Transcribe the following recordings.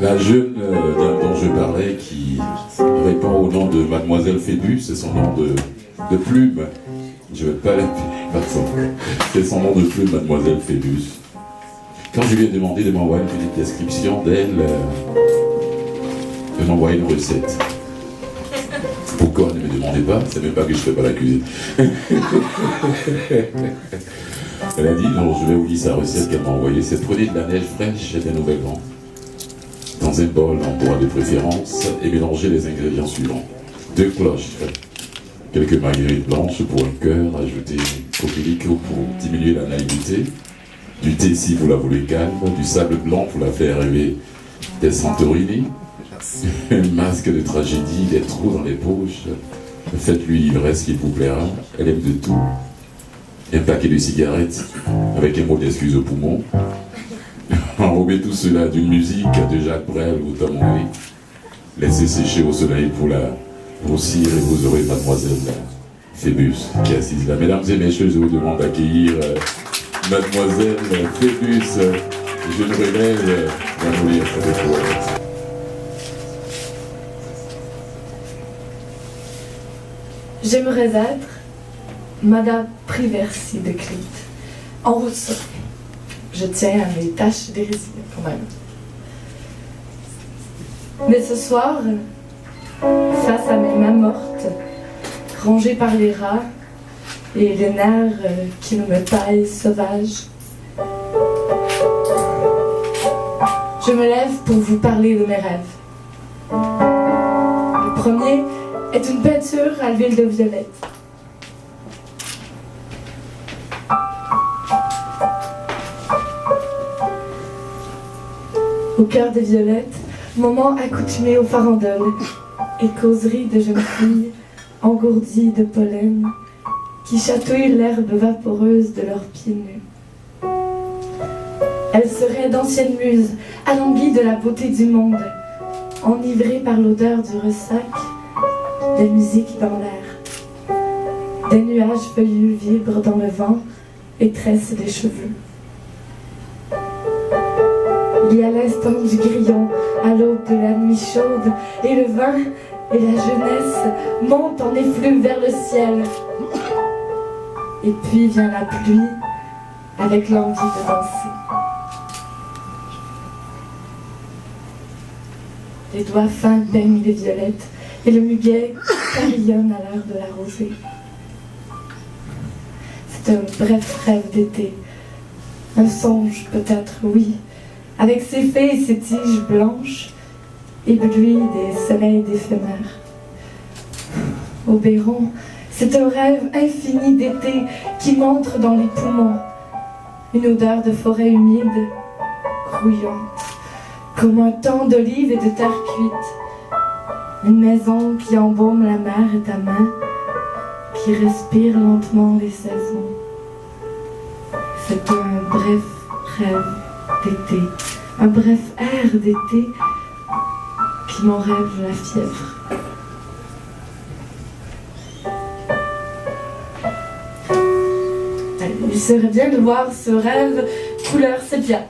La jeune dame dont je parlais, qui répond au nom de Mademoiselle Phébus, c'est son nom de plume. Je ne vais pas l'appeler par son. C'est son nom de plume, Mademoiselle Phébus. Quand je lui ai demandé de m'envoyer une petite description d'elle, de m'envoyer une recette. Pourquoi ne me demandez pas? C'est même pas que je ne fais pas la cuisine. Elle a dit, non, je vais vous dire sa recette qu'elle m'a envoyée. C'est prenez de la neige fraîche et des nouvelles vents dans un bol en bois de préférence et mélangez les ingrédients suivants. 2 cloches, quelques marguerites blanches pour un cœur, ajoutez coquelicot pour diminuer la naïveté, du thé si vous la voulez calme, du sable blanc pour la faire rêver des Santorini, un masque de tragédie, des trous dans les poches, faites-lui l'ivresse qui vous plaira, elle aime de tout, un paquet de cigarettes avec un mot d'excuse au poumon, enrobez tout cela d'une musique de Jacques Brel ou Tom Waits, laissez sécher au soleil pour la roussir et vous aurez Mademoiselle Phébus qui est assise là. Mesdames et messieurs, je vous demande d'accueillir Mademoiselle Phébus, jeune relève d'un mourir sa découverte. J'aimerais être Madame Priversi de Clyde, en Rousseau. Je tiens à mes tâches d'hérésie quand même. Mais ce soir, face à mes mains mortes, rongées par les rats et les nerfs qui me taillent sauvage, je me lève pour vous parler de mes rêves. Le premier est une peinture à l'huile de violette. Au cœur des violettes, moment accoutumé aux farandoles et causeries de jeunes filles engourdies de pollen qui chatouillent l'herbe vaporeuse de leurs pieds nus. Elles seraient d'anciennes muses, alanguies de la beauté du monde, enivrées par l'odeur du ressac, des musiques dans l'air. Des nuages feuillus vibrent dans le vent et tressent des cheveux. Il y a l'instant du grillon à l'aube de la nuit chaude, et le vin et la jeunesse montent en effluve vers le ciel. Et puis vient la pluie avec l'envie de danser. Les doigts fins baignent les violettes et le muguet carillonne à l'heure de la rosée. C'est un bref rêve d'été, un songe peut-être, oui, avec ses fées et ses tiges blanches, éblouies des soleils d'éphémères. Oberon, c'est un rêve infini d'été qui m'entre dans les poumons, une odeur de forêt humide, grouillante, comme un temps d'olive et de terre cuite, une maison qui embaume la mer et ta main, qui respire lentement les saisons. C'est un bref rêve d'été, un bref air d'été qui m'enrêve la fièvre. Il serait bien de voir ce rêve couleur sépia.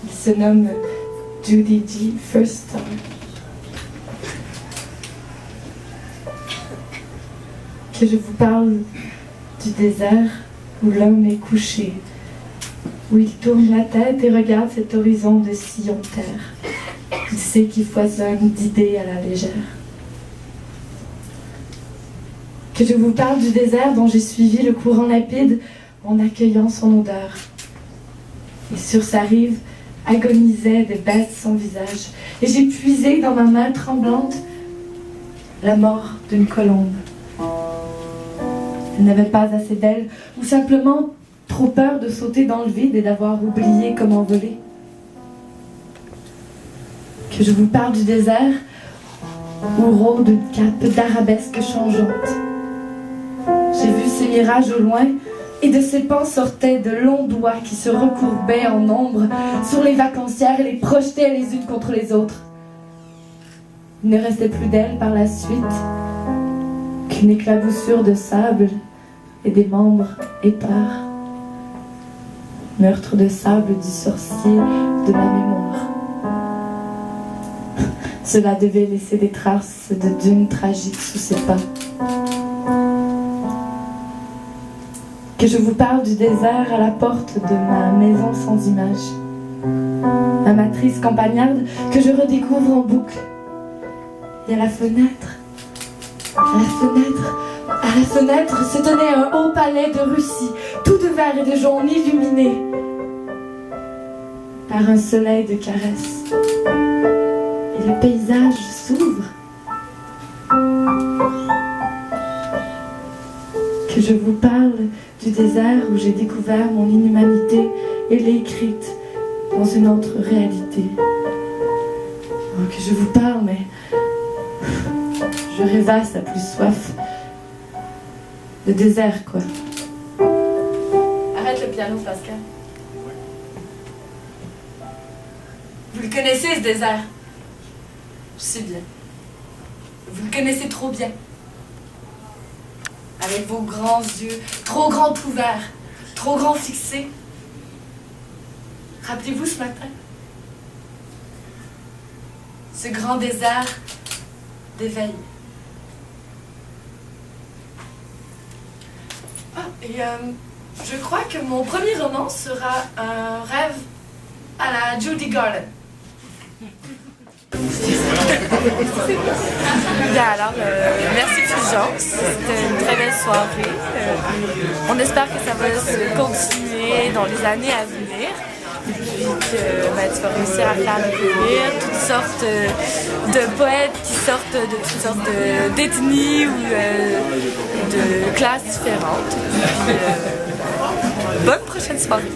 Il se nomme Judy G. First Star. Que je vous parle du désert où l'homme est couché, où il tourne la tête et regarde cet horizon de sillon terre. Il sait qu'il foisonne d'idées à la légère. Que je vous parle du désert dont j'ai suivi le courant limpide en accueillant son odeur. Et sur sa rive agonisaient des bêtes sans visage. Et j'ai puisé dans ma main tremblante la mort d'une colombe. Elle n'avait pas assez d'ailes, ou simplement trop peur de sauter dans le vide et d'avoir oublié comment voler. Que je vous parle du désert où rôde une cape d'arabesques changeantes. J'ai vu ces mirages au loin, et de ses pans sortaient de longs doigts qui se recourbaient en ombre sur les vacancières et les projetaient les unes contre les autres. Il ne restait plus d'elles par la suite qu'une éclaboussure de sable et des membres épars. Meurtre de sable du sorcier de ma mémoire. Cela devait laisser des traces de dunes tragiques sous ses pas. Que je vous parle du désert à la porte de ma maison sans image. Ma matrice campagnarde que je redécouvre en boucle. Et à la fenêtre, se tenait un haut palais de Russie, tout de vert et de jaune illuminé par un soleil de caresse. Et le paysage s'ouvre. Que je vous parle du désert où j'ai découvert mon inhumanité et l'ai écrite dans une autre réalité. Oh, que je vous parle, mais je rêvasse à plus soif. Le désert, quoi. Arrête le piano, Pascal. Vous le connaissez, ce désert? Je sais bien. Vous le connaissez trop bien. Avec vos grands yeux, trop grands ouverts, trop grands fixés. Rappelez-vous ce matin? Ce grand désert d'éveil. Je crois que mon premier roman sera un rêve à la Judy Garland. Bien alors, merci Fulgence, c'était une très belle soirée. On espère que ça va se continuer dans les années à venir. Et puis que tu vas réussir à faire découvrir toutes sortes de poètes qui sortent de toutes sortes d'ethnies ou de classes différentes. Et puis, bonne prochaine soirée.